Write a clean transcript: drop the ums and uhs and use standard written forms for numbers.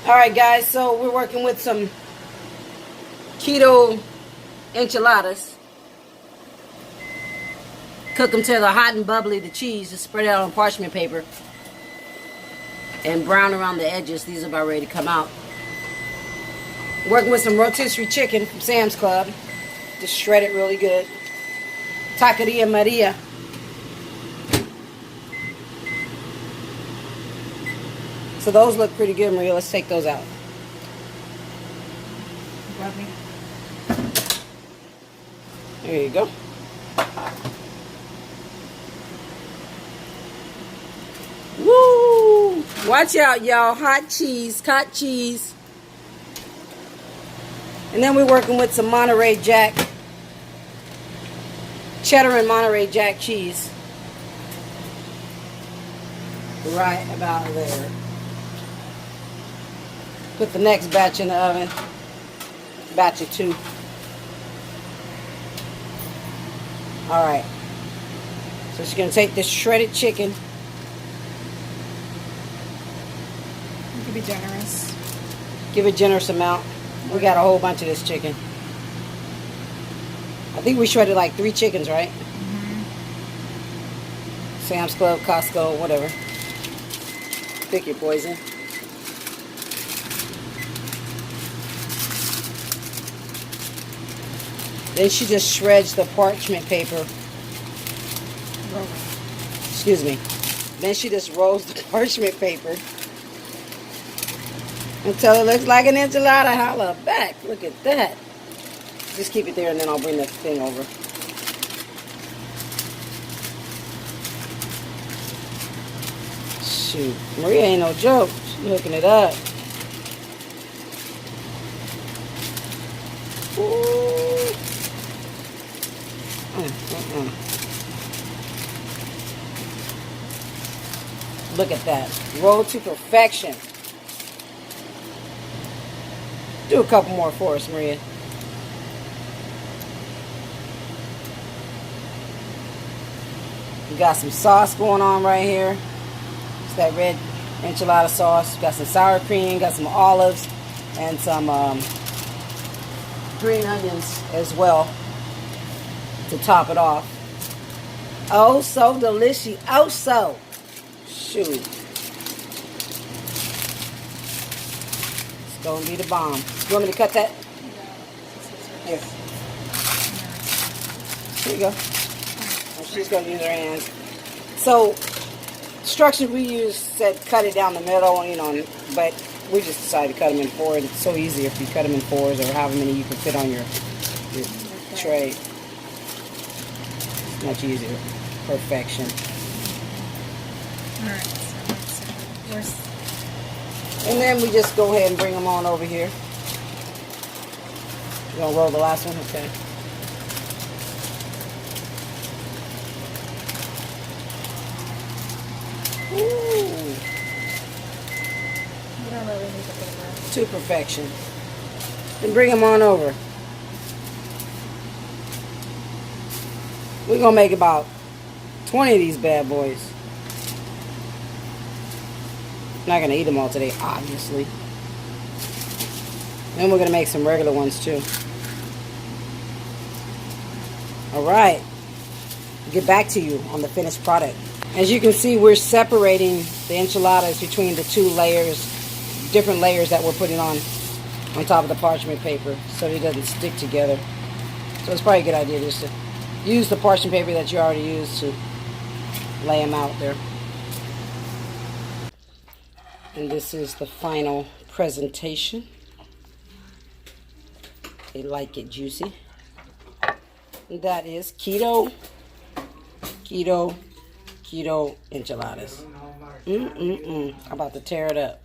Alright guys, so we're working with some Keto Enchiladas. Cook them till they're hot and bubbly, the cheese. Just spread it out on parchment paper. And brown around the edges. These are about ready to come out. Working with some rotisserie chicken from Sam's Club. Just shred it really good. Taqueria Maria. So those look pretty good, Maria. Let's take those out. There you go. Woo! Watch out, y'all. Hot cheese. Hot cheese. And then we're working with some Monterey Jack. Cheddar and Monterey Jack cheese. Right about there. Put the next batch in the oven. Batch of 2. Alright. So she's going to take this shredded chicken. You can be generous. Give a generous amount. We got a whole bunch of this chicken. I think we shredded like 3 chickens, right? Mm-hmm. Sam's Club, Costco, whatever. Pick your poison. Then she just shreds the parchment paper. Excuse me. Then she just rolls the parchment paper until it looks like an enchilada. Holla back. Look at that. Just keep it there and then I'll bring the thing over. Shoot. Maria ain't no joke. She's hooking it up. Ooh. Look at that. Roll to perfection. Do a couple more for us, Maria. We got some sauce going on right here. It's that red enchilada sauce. Got some sour cream, got some olives, and some green onions as well to top it off. Oh, so delicious. Oh, so. Shoot. It's going to be the bomb. You want me to cut that? Here. Here you go. And she's going to use her hands. So, instructions we used said cut it down the middle, you know, but we just decided to cut them in 4. It's so easy if you cut them in 4s or however many you can fit on your tray. Much easier. Perfection. Alright, so and then we just go ahead and bring them on over here. You gonna roll the last one? Okay. Ooh. you don't really need the paper. To perfection. Then bring them on over. We're gonna make about 20 of these bad boys. Not gonna eat them all today, obviously. Then we're gonna make some regular ones too. Alright. Get back to you on the finished product. As you can see, we're separating the enchiladas between the 2 layers, different layers that we're putting on top of the parchment paper so it doesn't stick together. So it's probably a good idea just to use the parchment paper that you already used to lay them out there. And this is the final presentation. They like it juicy. And that is Keto Enchiladas. I'm about to tear it up.